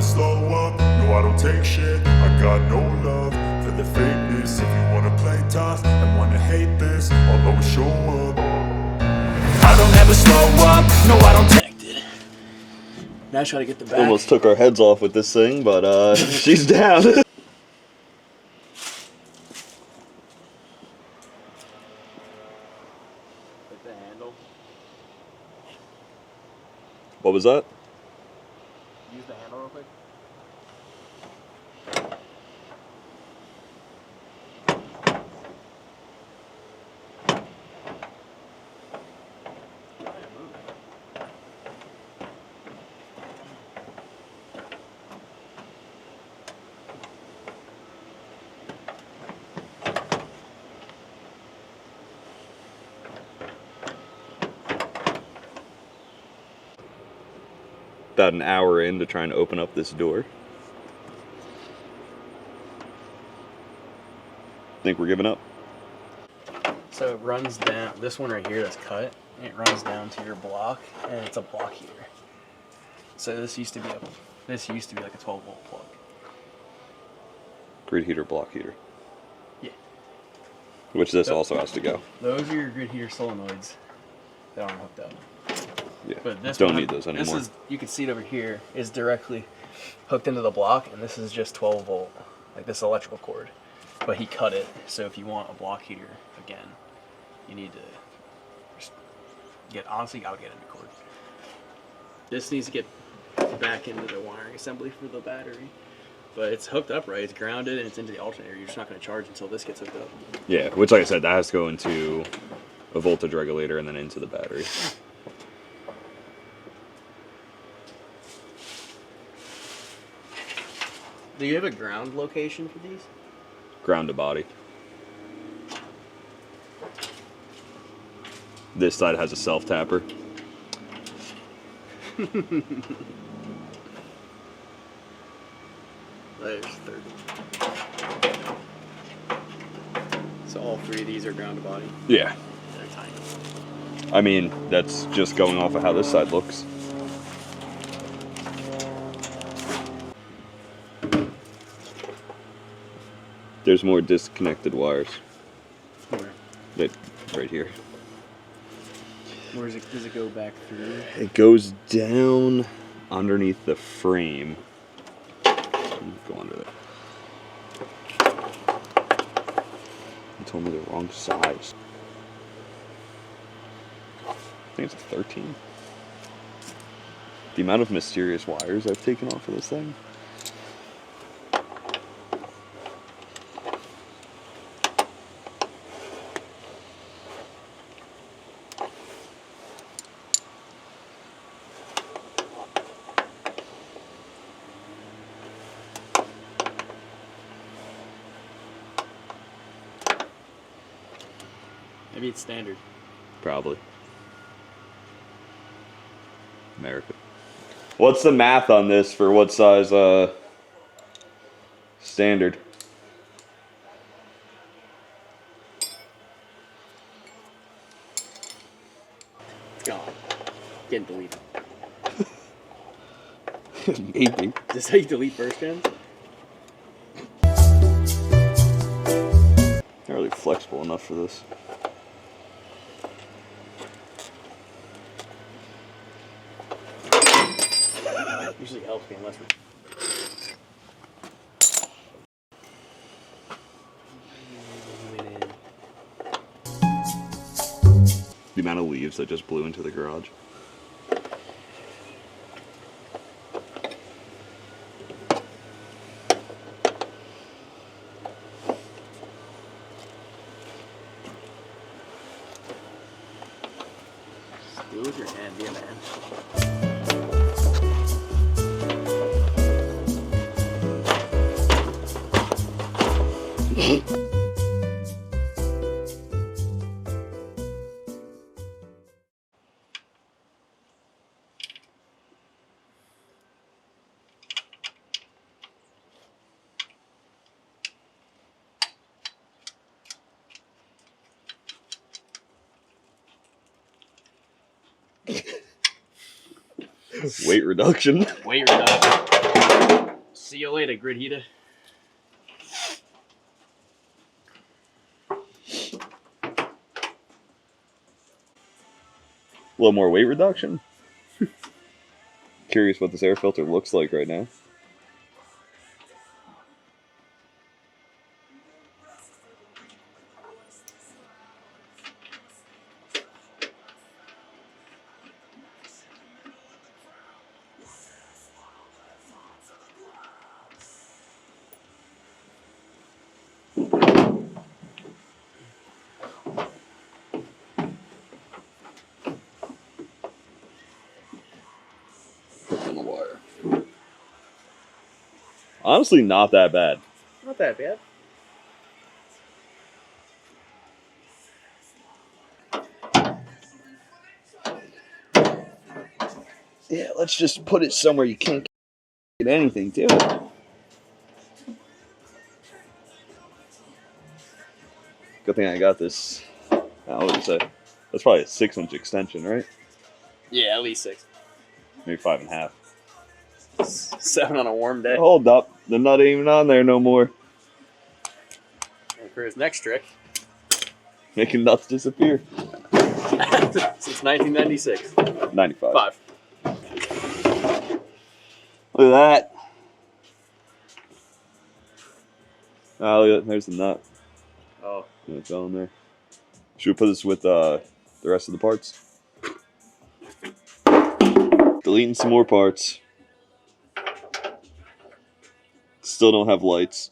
slow up, no I don't take shit. I got no love for the fakeness. If you wanna play tough and wanna hate this, I'll always show up. I don't ever slow up, no I don't take. Now try to get the back. Almost took our heads off with this thing, but she's down. Put the handle. What was that? Use the handle real quick. About an hour in to try and open up this door. Think we're giving up? So it runs down, this one right here that's cut, and it runs down to your block, and it's a block heater. So this used to be like a 12-volt plug. Grid heater, block heater. Yeah. Which this also has to go. Those are your grid heater solenoids that aren't hooked up. Yeah, But this don't one, need those anymore. This is, you can see it over here, is directly hooked into the block, and this is just 12 volt, like this electrical cord. But he cut it, so if you want a block heater again, you need to just honestly, you gotta get a new cord. This needs to get back into the wiring assembly for the battery. But it's hooked up right, it's grounded, and it's into the alternator. You're just not gonna charge until this gets hooked up. Yeah, which like I said, that has to go into a voltage regulator and then into the battery. Do you have a ground location for these? Ground to body. This side has a self tapper. There's 30. So all three of these are ground to body? Yeah. They're tiny. I mean, that's just going off of how this side looks. There's more disconnected wires. Where? Right here. Where does it go back through? It goes down underneath the frame. Go under there. You told me the wrong size. I think it's a 13. The amount of mysterious wires I've taken off of this thing. Maybe it's standard. Probably. America. What's the math on this for what size standard? It's gone. Getting deleted. Maybe. Is this how you delete burst gens? Not really flexible enough for this. Usually helps me unless we're... The amount of leaves that just blew into the garage. Do it with your hand, be a man. Weight reduction. Weight reduction. See you later, grid heater. A little more weight reduction. Curious what this air filter looks like right now. On the wire. Honestly, not that bad. Not that bad. Yeah, let's just put it somewhere you can't get anything to it. Good thing I got this. I would say that's probably a 6-inch extension, right? Yeah, at least 6. Maybe 5.5. 7 on a warm day. Hold up, they're not even on there no more. And for his next trick, Making nuts disappear. since 1996. 95. 5. Look at that. Oh, look at that. There's the nut. Oh. Yeah, it fell in there. Should we put this with the rest of the parts? Deleting some more parts. Still don't have lights.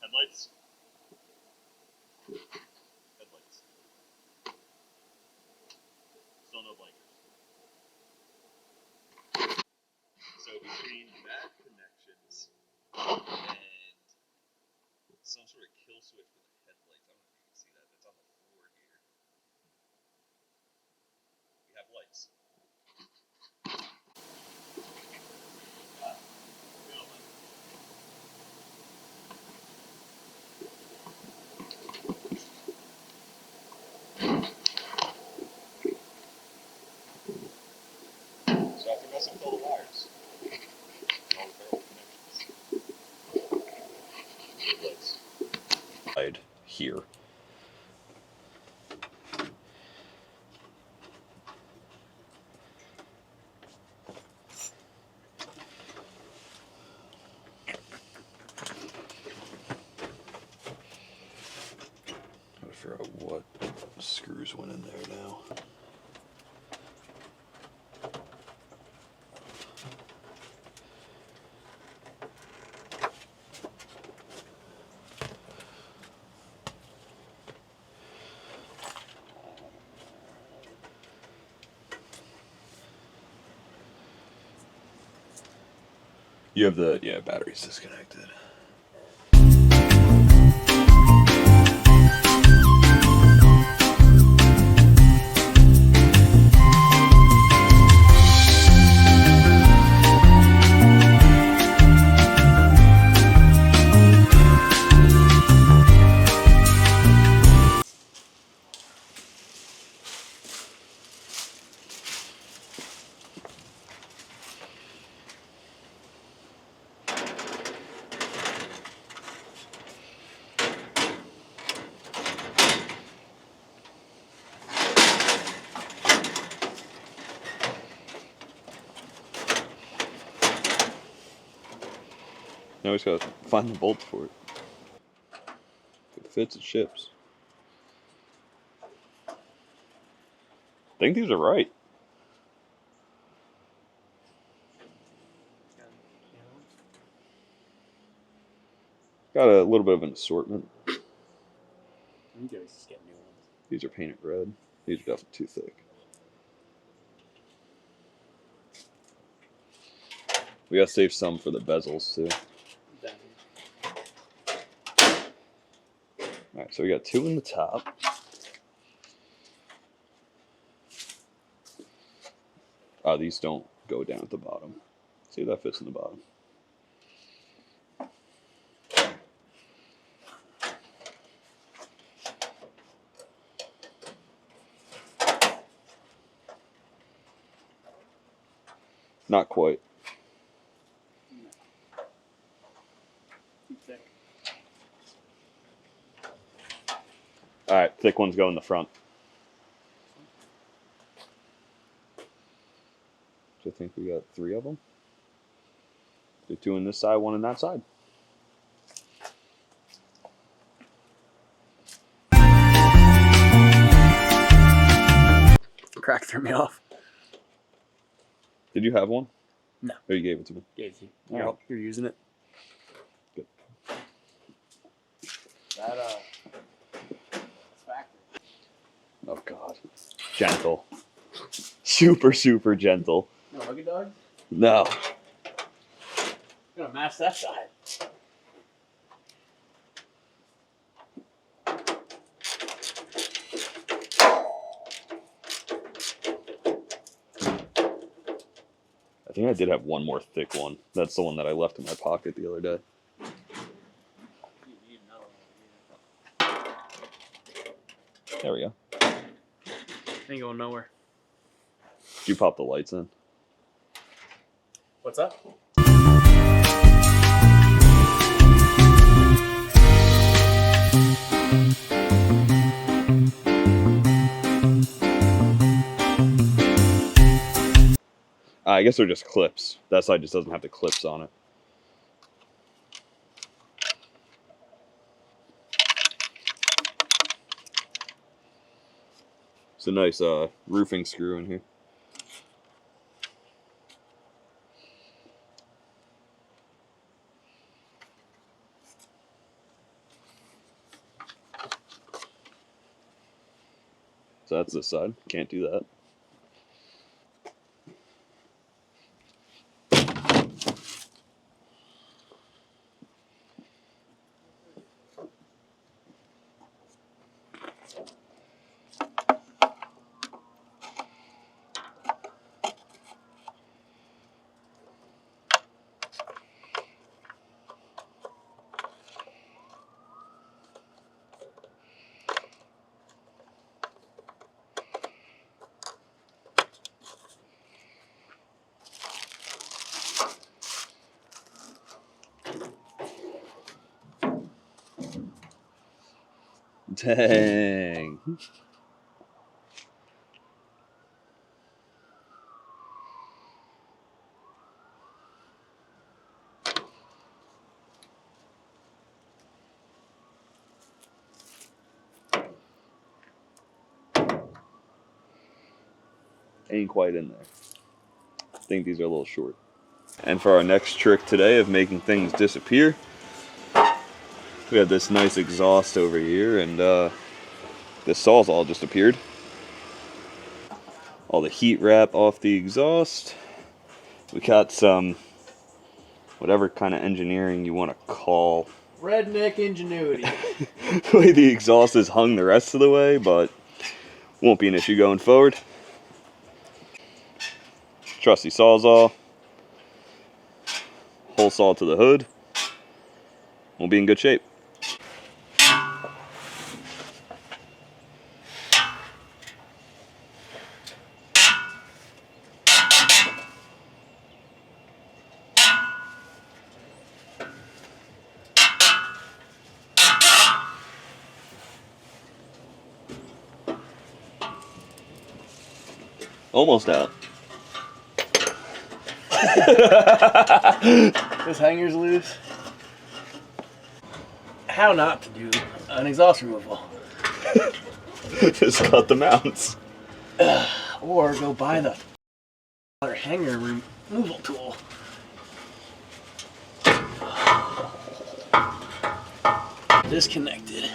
Headlights. Headlights. Still no blinkers. So between that connections and some sort of kill switch with the headlights, I don't know if you can see that. It's on the floor here. We have lights. So after messing with all the wires, all the connections, lights. Here. Gotta figure out what screws went in there now. You have the batteries disconnected. Now we just gotta find the bolts for it. If it fits, it ships. I think these are right. Got a little bit of an assortment. You guys just get new ones. These are painted red. These are definitely too thick. We gotta save some for the bezels too. Alright, so we got 2 in the top. These don't go down at the bottom. See if that fits in the bottom. Not quite. Too thick. Alright, thick ones go in the front. So I think we got 3 of them. There's 2 on this side, 1 on that side. Crack threw me off. Did you have one? No. Or you gave it to me? Gave it to you. Oh. You're using it. Good. That factory. Oh god. Gentle. Super, super gentle. No huggy dog? No. I'm gonna mash that side. I think I did have one more thick one. That's the one that I left in my pocket the other day. There we go. Ain't going nowhere. Did you pop the lights in? What's up? I guess they're just clips. That side just doesn't have the clips on it. It's a nice roofing screw in here. So that's this side. Can't do that. Dang. Ain't quite in there. I think these are a little short. And for our next trick today of making things disappear, we have this nice exhaust over here, and this sawzall just appeared. All the heat wrap off the exhaust. We got some, whatever kind of engineering you want to call. Redneck ingenuity. The way the exhaust is hung the rest of the way, but won't be an issue going forward. Trusty sawzall. Hole saw to the hood. We'll be in good shape. Almost out. This hanger's loose. how not to do an exhaust removal. Just cut the mounts. Or go buy the hanger removal tool. Disconnected.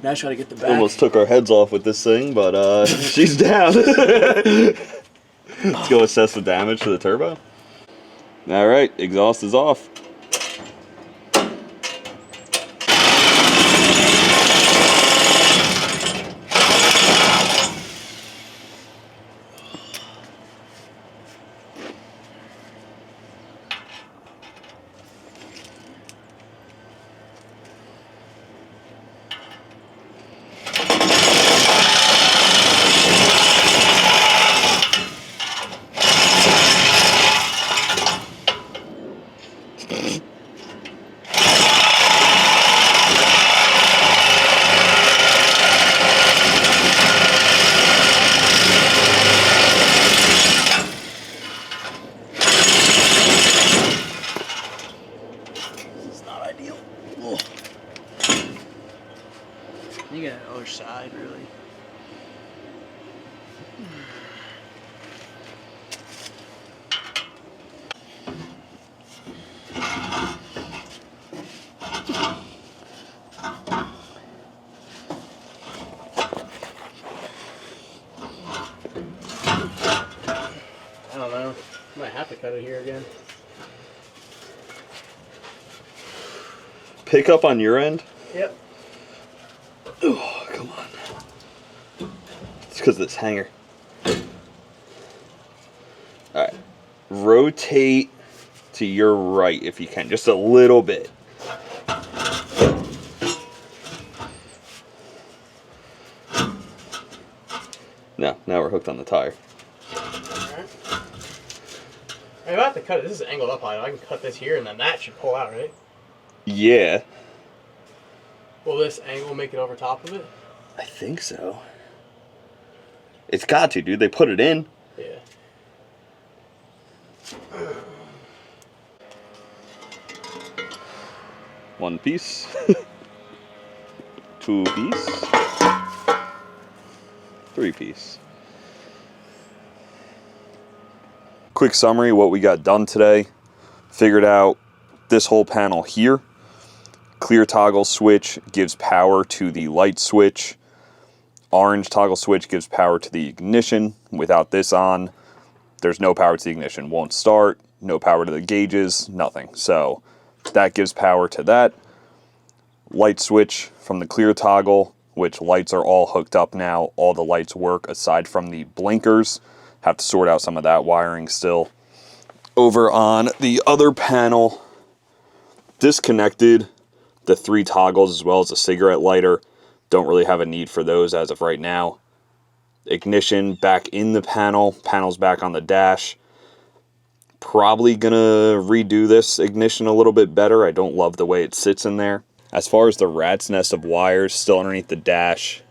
Now try to get the back. Almost took our heads off with this thing, but she's down. Let's go assess the damage to the turbo. All right, exhaust is off. You got the other side, really. I don't know. Might have to cut it here again. Pick up on your end? Yep. Oh, come on. It's because of this hanger. Alright. Rotate to your right if you can. Just a little bit. No, now we're hooked on the tire. Alright. I have to cut it. This is angled up high. I can cut this here and then that should pull out, right? Yeah. Will this angle make it over top of it? I think so. It's got to, dude. They put it in. Yeah. One piece. Two piece. Three piece. Quick summary, what we got done today. Figured out this whole panel here. Clear toggle switch gives power to the light switch. Orange toggle switch gives power to the ignition. Without this on, there's no power to the ignition. Won't start, no power to the gauges, nothing. So that gives power to that. Light switch from the clear toggle, which lights are all hooked up now. All the lights work aside from the blinkers. Have to sort out some of that wiring still. Over on the other panel, disconnected the 3 toggles as well as a cigarette lighter. Don't really have a need for those as of right now. Ignition back in the panel. Panel's back on the dash. Probably gonna redo this ignition a little bit better. I don't love the way it sits in there. As far as the rat's nest of wires still underneath the dash,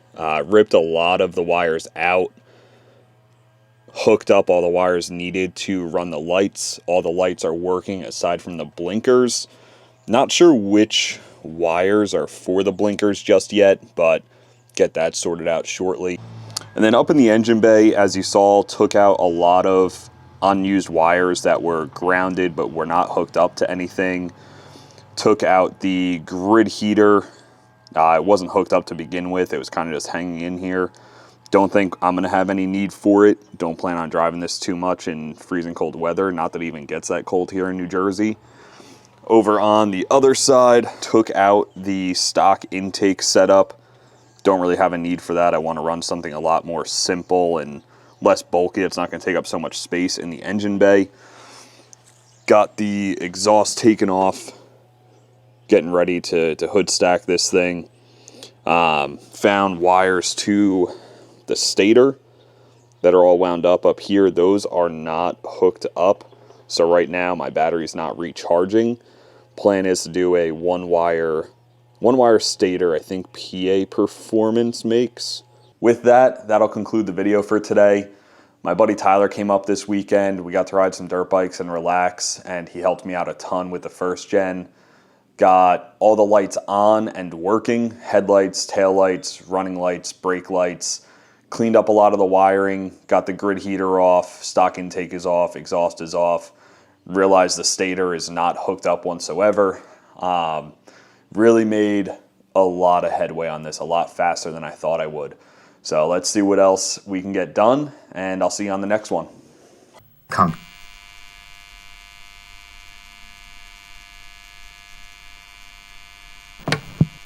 ripped a lot of the wires out. Hooked up all the wires needed to run the lights. All the lights are working aside from the blinkers. Not sure which wires are for the blinkers just yet, but get that sorted out shortly. And then up in the engine bay, as you saw, took out a lot of unused wires that were grounded but were not hooked up to anything. Took out the grid heater. It wasn't hooked up to begin with. It was kind of just hanging in here. Don't think I'm going to have any need for it. Don't plan on driving this too much in freezing cold weather. Not that it even gets that cold here in New Jersey. Over on the other side, took out the stock intake setup. Don't really have a need for that. I want to run something a lot more simple and less bulky. It's not going to take up so much space in the engine bay. Got the exhaust taken off. Getting ready to hood stack this thing. Found wires to the stator that are all wound up here. Those are not hooked up. So right now my battery's not recharging. Plan is to do a one wire stator, I think PA Performance makes. With that, that'll conclude the video for today. My buddy Tyler came up this weekend. We got to ride some dirt bikes and relax, and he helped me out a ton with the first gen. got all the lights on and working, headlights, taillights, running lights, brake lights, cleaned up a lot of the wiring, got the grid heater off, stock intake is off, exhaust is off, realized the stator is not hooked up whatsoever. Really made a lot of headway on this, a lot faster than I thought I would. So let's see what else we can get done, and I'll see you on the next one. Come.